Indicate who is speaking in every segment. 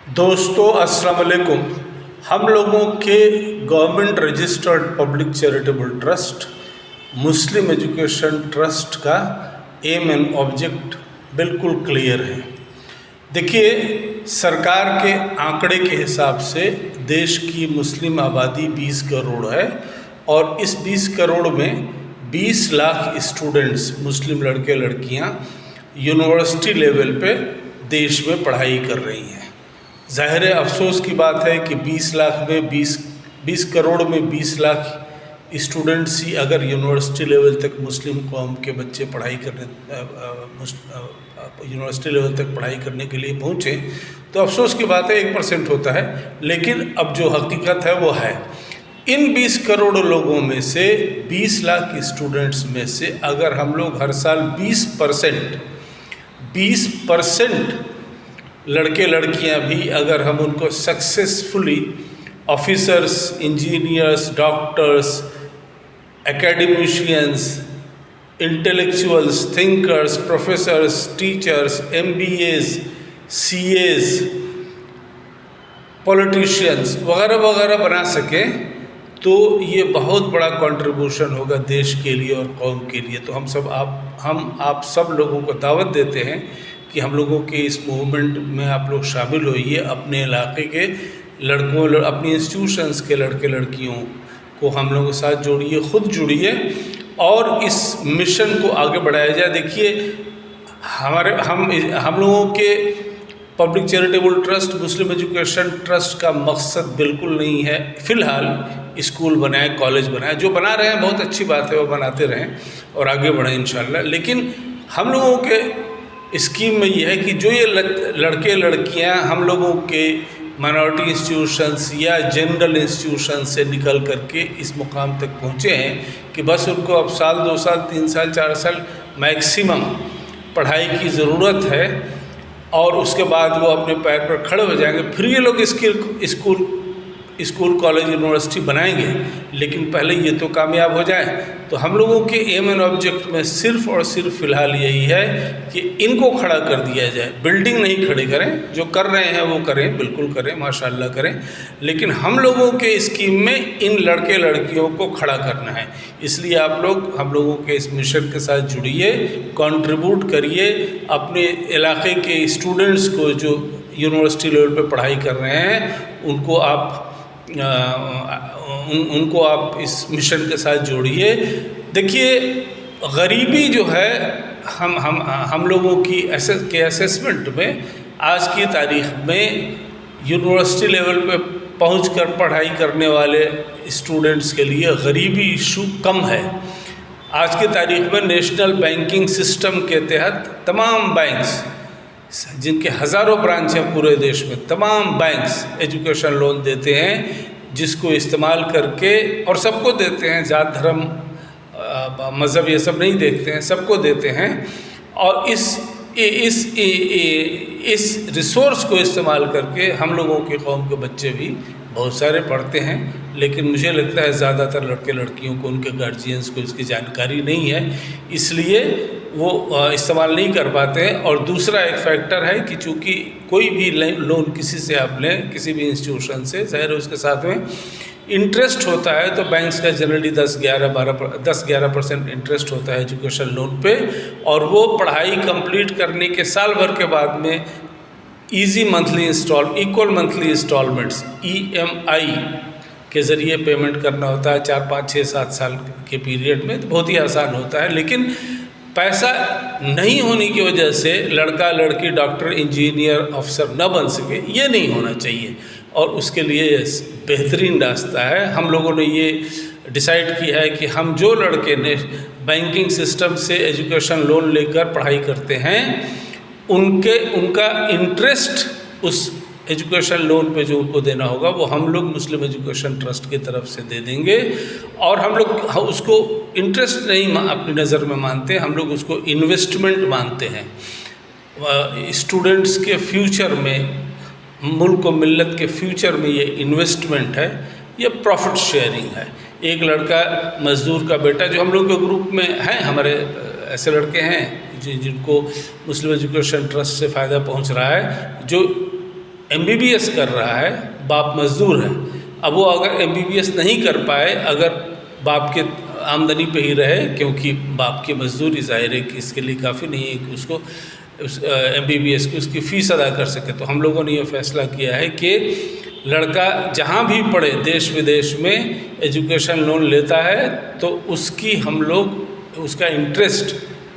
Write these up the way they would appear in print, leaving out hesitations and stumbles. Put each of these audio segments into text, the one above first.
Speaker 1: दोस्तों अस्सलाम वालेकुम। हम लोगों के government registered public charitable trust Muslim education trust का एम एंड ऑब्जेक्ट बिल्कुल क्लियर है। देखिए, सरकार के आंकड़े के हिसाब से देश की मुस्लिम आबादी 20 करोड़ है और इस 20 करोड़ में 20 लाख स्टूडेंट्स मुस्लिम लड़के लड़कियां यूनिवर्सिटी लेवल पे देश में पढ़ाई कर रही हैं। ज़ाहिर है, अफसोस की बात है कि 20 लाख में 20 करोड़ में 20 लाख स्टूडेंट्स ही अगर यूनिवर्सिटी लेवल तक मुस्लिम कौम के बच्चे पढ़ाई करने यूनिवर्सिटी लेवल तक पढ़ाई करने के लिए पहुँचे तो अफसोस की बात है 1% होता है। लेकिन अब जो हकीकत है वो है, इन 20 करोड़ लोगों में से 20 लाख स्टूडेंट्स में से अगर हम लोग हर साल 20% लड़के लड़कियां भी अगर हम उनको successfully officers, engineers, doctors, academicians, intellectuals, thinkers, professors, teachers, MBAs, CAs, politicians वगैरह वगैरह बना सकें तो ये बहुत बड़ा कंट्रीब्यूशन होगा देश के लिए और कौम के लिए। तो हम आप सब लोगों को दावत देते हैं कि हम लोगों के इस मूवमेंट में आप लोग शामिल होइए, अपने इलाके के लड़कों, अपनी इंस्टीट्यूशंस के लड़के लड़कियों को हम लोगों के साथ जोड़िए, खुद जुड़िए और इस मिशन को आगे बढ़ाया जाए। देखिए, हम लोगों के public charitable trust, Muslim education trust का मकसद बिल्कुल नहीं है फ़िलहाल स्कूल बनाए, कॉलेज बनाए। जो बना रहे हैं बहुत अच्छी बात है, वो बनाते रहें और आगे बढ़ें इंशाल्लाह। लेकिन हम लोगों के स्कीम में ये है कि जो ये लड़के लड़कियां हम लोगों के माइनॉरिटी इंस्टीट्यूशंस या जनरल इंस्टीट्यूशन से निकल करके इस मुकाम तक पहुँचे हैं कि बस उनको अब साल 2 साल 3 साल 4 साल मैक्सिमम पढ़ाई की ज़रूरत है और उसके बाद वो अपने पैर पर खड़े हो जाएंगे, फिर ये लोग स्कूल कॉलेज यूनिवर्सिटी बनाएंगे। लेकिन पहले ये तो कामयाब हो जाए। तो हम लोगों के एम एंड ऑब्जेक्ट में सिर्फ़ और सिर्फ फ़िलहाल यही है कि इनको खड़ा कर दिया जाए। बिल्डिंग नहीं खड़ी करें, जो कर रहे हैं वो करें, बिल्कुल करें, माशाल्लाह करें, लेकिन हम लोगों के स्कीम में इन लड़के लड़कियों को खड़ा करना है। इसलिए आप लोग हम लोगों के इस मिशन के साथ जुड़िए, कंट्रीब्यूट करिए, अपने इलाके के स्टूडेंट्स को जो यूनिवर्सिटी लेवल पे पढ़ाई कर रहे हैं उनको आप इस मिशन के साथ जोड़िए। देखिए, गरीबी जो है हम लोगों की असेसमेंट में आज की तारीख़ में यूनिवर्सिटी लेवल पे पहुंचकर पढ़ाई करने वाले स्टूडेंट्स के लिए गरीबी इशू कम है। आज की तारीख़ में नेशनल बैंकिंग सिस्टम के तहत तमाम बैंक्स, जिनके हज़ारों ब्रांच हैं पूरे देश में, तमाम बैंक्स एजुकेशन लोन देते हैं, जिसको इस्तेमाल करके, और सबको देते हैं, जात धर्म मज़हब ये सब नहीं देखते हैं, सबको देते हैं। और इस रिसोर्स को इस्तेमाल करके हम लोगों के कौम के बच्चे भी बहुत सारे पढ़ते हैं। लेकिन मुझे लगता है ज़्यादातर लड़के लड़कियों को, उनके गार्जियंस को इसकी जानकारी नहीं है, इसलिए वो इस्तेमाल नहीं कर पाते हैं। और दूसरा एक फैक्टर है कि चूँकि कोई भी लोन किसी से आप लें, किसी भी इंस्टीट्यूशन से, ज़ाहिर है उसके साथ में इंटरेस्ट होता है। तो बैंक्स का जनरली 10-11% इंटरेस्ट होता है एजुकेशन लोन पे, और वो पढ़ाई कंप्लीट करने के साल भर के बाद में इक्वल मंथली इंस्टॉलमेंट्स EMI के ज़रिए पेमेंट करना होता है 4, 5, 6, 7 साल के पीरियड में। तो बहुत ही आसान होता है। लेकिन पैसा नहीं होने की वजह से लड़का लड़की डॉक्टर, इंजीनियर, अफसर न बन सके, ये नहीं होना चाहिए। और उसके लिए बेहतरीन रास्ता है, हम लोगों ने ये डिसाइड किया है कि हम जो लड़के ने बैंकिंग सिस्टम से एजुकेशन लोन लेकर पढ़ाई करते हैं उनका इंटरेस्ट उस एजुकेशन लोन पे जो उनको देना होगा वो हम लोग मुस्लिम एजुकेशन ट्रस्ट की तरफ से दे देंगे। और हम लोग उसको इंटरेस्ट नहीं अपनी नज़र में मानते, हम लोग उसको इन्वेस्टमेंट मानते हैं। स्टूडेंट्स के फ्यूचर में, मुल्क और मिल्लत के फ्यूचर में ये इन्वेस्टमेंट है, ये प्रॉफिट शेयरिंग है। एक लड़का मज़दूर का बेटा, जो हम लोग के ग्रुप में हैं, हमारे ऐसे लड़के हैं जिनको मुस्लिम एजुकेशन ट्रस्ट से फ़ायदा पहुंच रहा है, जो MBBS कर रहा है, बाप मजदूर है, अब वो अगर MBBS नहीं कर पाए, अगर बाप के आमदनी पे ही रहे, क्योंकि बाप की मजदूरी ज़ाहिर है कि इसके लिए काफ़ी नहीं है कि उसको MBBS की उसकी फ़ीस अदा कर सके, तो हम लोगों ने ये फैसला किया है कि लड़का जहाँ भी पढ़े, देश विदेश में एजुकेशन लोन लेता है तो उसकी हम लोग उसका इंटरेस्ट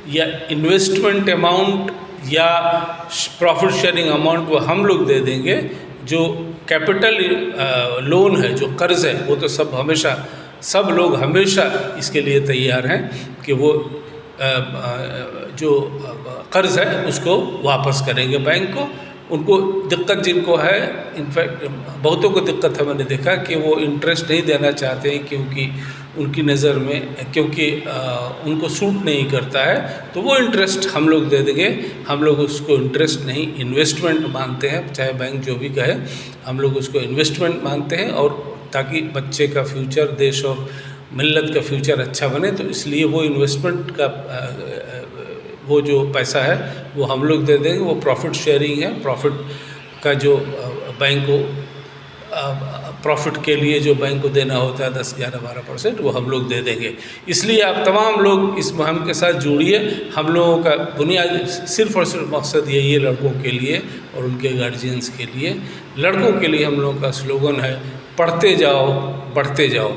Speaker 1: या इन्वेस्टमेंट अमाउंट या प्रॉफिट शेयरिंग अमाउंट वो हम लोग दे देंगे। जो कैपिटल लोन है, जो कर्ज़ है, वो तो सब लोग हमेशा इसके लिए तैयार हैं कि वो जो कर्ज़ है उसको वापस करेंगे बैंक को। उनको दिक्कत जिनको है, इनफैक्ट बहुतों को दिक्कत है, मैंने देखा कि वो इंटरेस्ट नहीं देना चाहते हैं क्योंकि उनकी नज़र में उनको सूट नहीं करता है, तो वो इंटरेस्ट हम लोग दे देंगे। हम लोग उसको इंटरेस्ट नहीं, इन्वेस्टमेंट मानते हैं, चाहे बैंक जो भी कहे, हम लोग उसको इन्वेस्टमेंट मानते हैं, और ताकि बच्चे का फ्यूचर, देश और मिल्लत का फ्यूचर अच्छा बने, तो इसलिए वो इन्वेस्टमेंट का वो जो पैसा है वो हम लोग दे देंगे। वो प्रॉफिट शेयरिंग है, प्रॉफिट का जो बैंक को प्रॉफिट के लिए जो बैंक को देना होता है 10, 11, 12%, वो हम लोग दे देंगे। इसलिए आप तमाम लोग इस मुहिम के साथ जुड़िए। हम लोगों का बुनियादी सिर्फ़ और सिर्फ मकसद यही है, लड़कों के लिए और उनके गार्जियंस के लिए। लड़कों के लिए हम लोगों का स्लोगन है, पढ़ते जाओ बढ़ते जाओ।